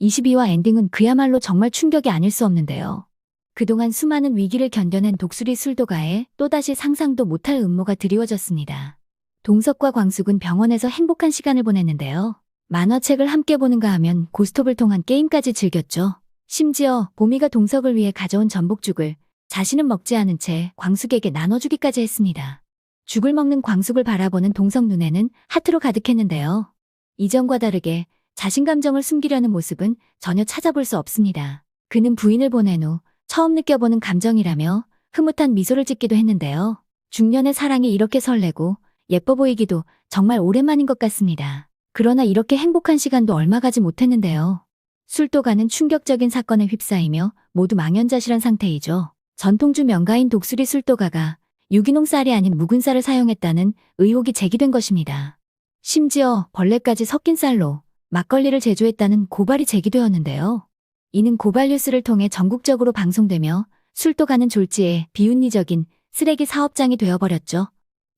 22화 엔딩은 그야말로 정말 충격이 아닐 수 없는데요. 그동안 수많은 위기를 견뎌낸 독수리 술도가에 또다시 상상도 못할 음모가 드리워졌습니다. 동석과 광숙은 병원에서 행복한 시간을 보냈는데요. 만화책을 함께 보는가 하면 고스톱을 통한 게임까지 즐겼죠. 심지어 보미가 동석을 위해 가져온 전복죽을 자신은 먹지 않은 채 광숙에게 나눠주기까지 했습니다. 죽을 먹는 광숙을 바라보는 동석 눈에는 하트로 가득했는데요. 이전과 다르게 자신 감정을 숨기려는 모습은 전혀 찾아볼 수 없습니다. 그는 부인을 보낸 후 처음 느껴보는 감정이라며 흐뭇한 미소를 짓기도 했는데요. 중년의 사랑이 이렇게 설레고 예뻐 보이기도 정말 오랜만인 것 같습니다. 그러나 이렇게 행복한 시간도 얼마 가지 못했는데요. 술도가는 충격적인 사건에 휩싸이며 모두 망연자실한 상태이죠. 전통주 명가인 독수리 술도가가 유기농 쌀이 아닌 묵은 쌀을 사용했다는 의혹이 제기된 것입니다. 심지어 벌레까지 섞인 쌀로 막걸리를 제조했다는 고발이 제기되었는데요. 이는 고발 뉴스를 통해 전국적으로 방송되며 술도가는 졸지에 비윤리적인 쓰레기 사업장이 되어버렸죠.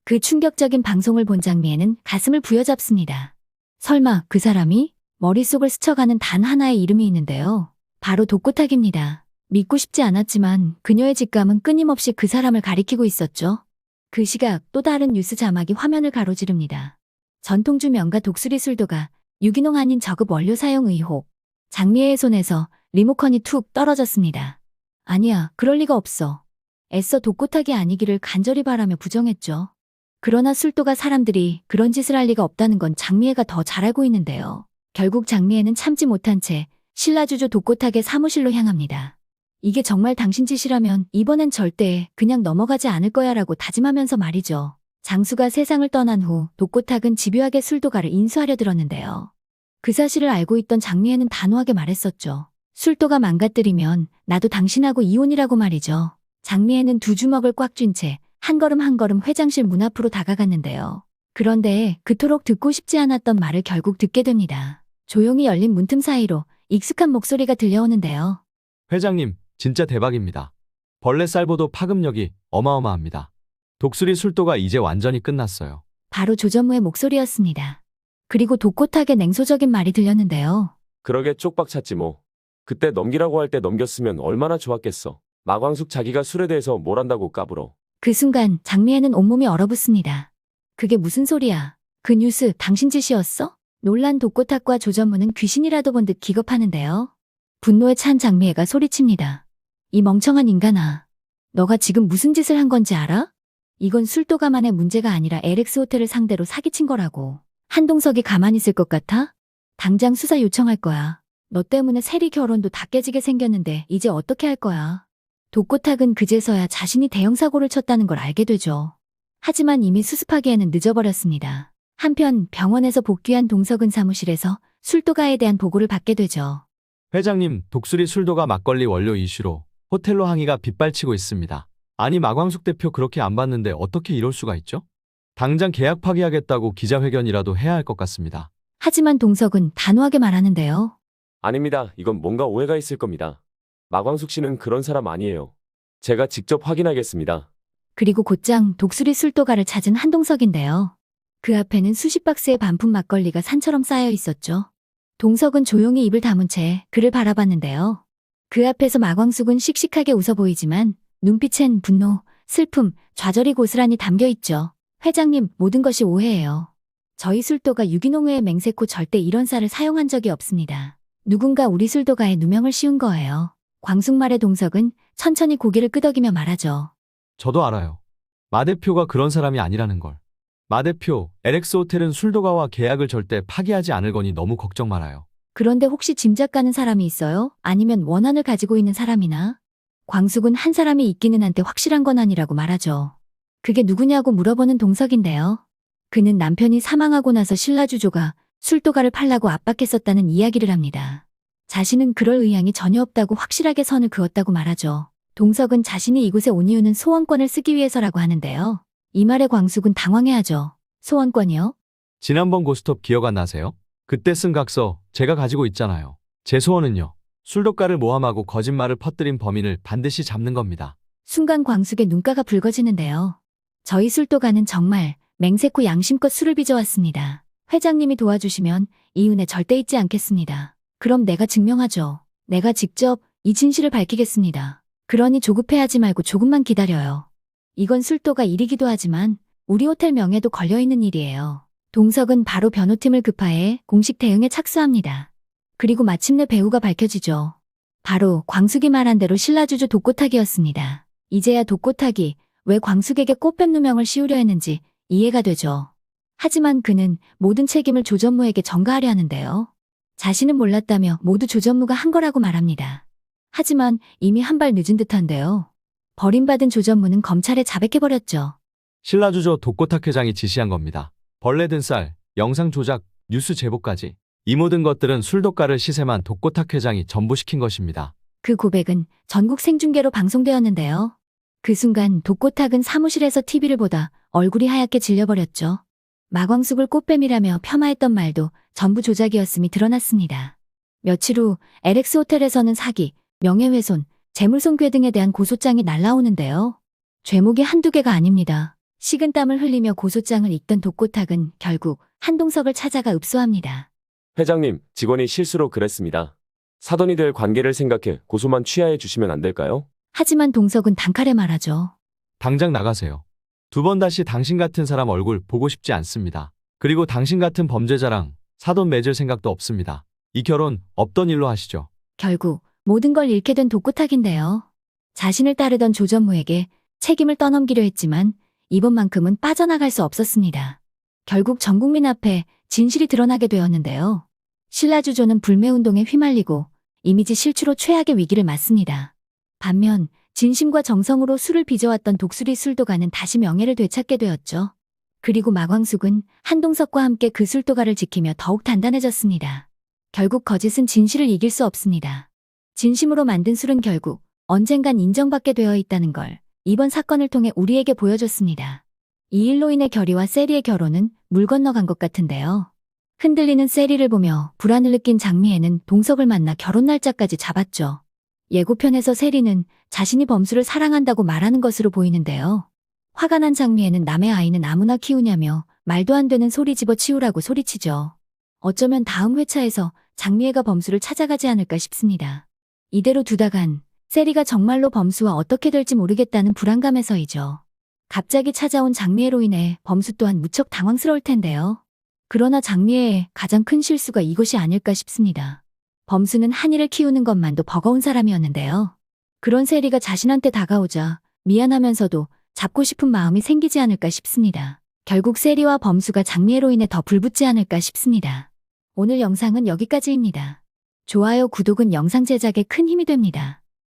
그 충격적인 방송을 본 장미애는 가슴을 부여잡습니다. 설마 그 사람이? 머릿속을 스쳐가는 단 하나의 이름이 있는데요. 바로 독고탁입니다. 믿고 싶지 않았지만 그녀의 직감은 끊임없이 그 사람을 가리키고 있었죠. 그 시각 또 다른 뉴스 자막이 화면을 가로지릅니다. 전통주 명가 독수리 술도가 유기농 아닌 저급 원료 사용 의혹. 장미애의 손에서 리모컨이 툭 떨어졌습니다. 아니야, 그럴 리가 없어. 애써 독고탁이 아니기를 간절히 바라며 부정했죠. 그러나 술도가 사람들이 그런 짓을 할 리가 없다는 건 장미애가 더 잘 알고 있는데요. 결국 장미애는 참지 못한 채 신라주조 독고탁의 사무실로 향합니다. 이게 정말 당신 짓이라면 이번엔 절대 그냥 넘어가지 않을 거야 라고 다짐하면서 말이죠. 장수가 세상을 떠난 후 독고탁은 집요하게 술도가를 인수하려 들었는데요. 그 사실을 알고 있던 장미애는 단호하게 말했었죠. 술도가 망가뜨리면 나도 당신하고 이혼이라고 말이죠. 장미애는 두 주먹을 꽉 쥔 채 한 걸음 한 걸음 회장실 문 앞으로 다가갔는데요. 그런데 그토록 듣고 싶지 않았던 말을 결국 듣게 됩니다. 조용히 열린 문틈 사이로 익숙한 목소리가 들려오는데요. 회장님, 진짜 대박입니다. 벌레 쌀보도 파급력이 어마어마합니다. 독수리 술도가 이제 완전히 끝났어요. 바로 조전무의 목소리였습니다. 그리고 독고탁의 냉소적인 말이 들렸는데요. 그러게 쪽박 찼지 뭐. 그때 넘기라고 할 때 넘겼으면 얼마나 좋았겠어. 마광숙 자기가 술에 대해서 뭘 안다고 까불어. 그 순간 장미애는 온몸이 얼어붙습니다. 그게 무슨 소리야? 그 뉴스 당신 짓이었어? 놀란 독고탁과 조전무는 귀신이라도 본 듯 기겁하는데요. 분노에 찬 장미애가 소리칩니다. 이 멍청한 인간아. 너가 지금 무슨 짓을 한 건지 알아? 이건 술도가만의 문제가 아니라 LX 호텔을 상대로 사기친 거라고. 한동석이 가만히 있을 것 같아? 당장 수사 요청할 거야. 너 때문에 세리 결혼도 다 깨지게 생겼는데 이제 어떻게 할 거야? 독고탁은 그제서야 자신이 대형 사고를 쳤다는 걸 알게 되죠. 하지만 이미 수습하기에는 늦어버렸습니다. 한편 병원에서 복귀한 동석은 사무실에서 술도가에 대한 보고를 받게 되죠. 회장님, 독수리 술도가 막걸리 원료 이슈로 호텔로 항의가 빗발치고 있습니다. 아니, 마광숙 대표 그렇게 안 봤는데 어떻게 이럴 수가 있죠? 당장 계약 파기하겠다고 기자회견이라도 해야 할 것 같습니다. 하지만 동석은 단호하게 말하는데요. 아닙니다. 이건 뭔가 오해가 있을 겁니다. 마광숙 씨는 그런 사람 아니에요. 제가 직접 확인하겠습니다. 그리고 곧장 독수리 술도가를 찾은 한동석인데요. 그 앞에는 수십 박스의 반품 막걸리가 산처럼 쌓여 있었죠. 동석은 조용히 입을 다문 채 그를 바라봤는데요. 그 앞에서 마광숙은 씩씩하게 웃어 보이지만 눈빛엔 분노, 슬픔, 좌절이 고스란히 담겨 있죠. 회장님, 모든 것이 오해예요. 저희 술도가 유기농 외에 맹세코 절대 이런 쌀을 사용한 적이 없습니다. 누군가 우리 술도가에 누명을 씌운 거예요. 광숙 말의 동석은 천천히 고개를 끄덕이며 말하죠. 저도 알아요. 마 대표가 그런 사람이 아니라는 걸. 마 대표, LX 호텔은 술도가와 계약을 절대 파기하지 않을 거니 너무 걱정 말아요. 그런데 혹시 짐작 가는 사람이 있어요? 아니면 원한을 가지고 있는 사람이나? 광숙은 한 사람이 있기는 한데 확실한 건 아니라고 말하죠. 그게 누구냐고 물어보는 동석인데요. 그는 남편이 사망하고 나서 신라주조가 술도가를 팔라고 압박했었다는 이야기를 합니다. 자신은 그럴 의향이 전혀 없다고 확실하게 선을 그었다고 말하죠. 동석은 자신이 이곳에 온 이유는 소원권을 쓰기 위해서라고 하는데요. 이 말에 광숙은 당황해하죠. 소원권이요? 지난번 고스톱 기억 안 나세요? 그때 쓴 각서 제가 가지고 있잖아요. 제 소원은요. 술도가를 모함하고 거짓말을 퍼뜨린 범인을 반드시 잡는 겁니다. 순간 광숙의 눈가가 붉어지는데요. 저희 술도가는 정말 맹세코 양심껏 술을 빚어왔습니다. 회장님이 도와주시면 이 은혜 절대 잊지 않겠습니다. 그럼 내가 증명하죠. 내가 직접 이 진실을 밝히겠습니다. 그러니 조급해하지 말고 조금만 기다려요. 이건 술도가 일이기도 하지만 우리 호텔 명예도 걸려있는 일이에요. 동석은 바로 변호팀을 급파해 공식 대응에 착수합니다. 그리고 마침내 배우가 밝혀지죠. 바로 광숙이 말한 대로 신라주주 독고탁이었습니다. 이제야 독고탁이 왜 광숙에게 꽃뱀 누명을 씌우려 했는지 이해가 되죠. 하지만 그는 모든 책임을 조전무에게 전가하려 하는데요. 자신은 몰랐다며 모두 조전무가 한 거라고 말합니다. 하지만 이미 한 발 늦은 듯한데요. 버림받은 조전무는 검찰에 자백해버렸죠. 신라주조 독고탁 회장이 지시한 겁니다. 벌레 든 쌀, 영상 조작, 뉴스 제보까지. 이 모든 것들은 술독가를 시샘한 독고탁 회장이 전부 시킨 것입니다. 그 고백은 전국 생중계로 방송되었는데요. 그 순간 독고탁은 사무실에서 TV를 보다 얼굴이 하얗게 질려버렸죠. 마광숙을 꽃뱀이라며 폄하했던 말도 전부 조작이었음이 드러났습니다. 며칠 후 LX 호텔에서는 사기, 명예훼손, 재물손괴 등에 대한 고소장이 날라오는데요. 죄목이 한두 개가 아닙니다. 식은땀을 흘리며 고소장을 읽던 독고탁은 결국 한동석을 찾아가 읍소합니다. 회장님, 직원이 실수로 그랬습니다. 사돈이 될 관계를 생각해 고소만 취하해 주시면 안 될까요? 하지만 동석은 단칼에 말하죠. 당장 나가세요. 두 번 다시 당신 같은 사람 얼굴 보고 싶지 않습니다. 그리고 당신 같은 범죄자랑 사돈 맺을 생각도 없습니다. 이 결혼 없던 일로 하시죠. 결국 모든 걸 잃게 된 독고탁인데요. 자신을 따르던 조전무에게 책임을 떠넘기려 했지만 이번만큼은 빠져나갈 수 없었습니다. 결국 전 국민 앞에 진실이 드러나게 되었는데요. 신라주조는 불매운동에 휘말리고 이미지 실추로 최악의 위기를 맞습니다. 반면 진심과 정성으로 술을 빚어왔던 독수리 술도가는 다시 명예를 되찾게 되었죠. 그리고 마광숙은 한동석과 함께 그 술도가를 지키며 더욱 단단해졌습니다. 결국 거짓은 진실을 이길 수 없습니다. 진심으로 만든 술은 결국 언젠간 인정받게 되어 있다는 걸 이번 사건을 통해 우리에게 보여줬습니다. 이 일로 인해 결의와 세리의 결혼은 물 건너간 것 같은데요. 흔들리는 세리를 보며 불안을 느낀 장미애는 동석을 만나 결혼 날짜까지 잡았죠. 예고편에서 세리는 자신이 범수를 사랑한다고 말하는 것으로 보이는데요. 화가 난 장미애는 남의 아이는 아무나 키우냐며 말도 안 되는 소리 집어치우라고 소리치죠. 어쩌면 다음 회차에서 장미애가 범수를 찾아가지 않을까 싶습니다. 이대로 두다간 세리가 정말로 범수와 어떻게 될지 모르겠다는 불안감에서이죠. 갑자기 찾아온 장미애로 인해 범수 또한 무척 당황스러울 텐데요. 그러나 장미애의 가장 큰 실수가 이것이 아닐까 싶습니다. 범수는 한이를 키우는 것만도 버거운 사람이었는데요. 그런 세리가 자신한테 다가오자 미안하면서도 잡고 싶은 마음이 생기지 않을까 싶습니다. 결국 세리와 범수가 장미애로 인해 더 불붙지 않을까 싶습니다. 오늘 영상은 여기까지입니다. 좋아요, 구독은 영상 제작에 큰 힘이 됩니다.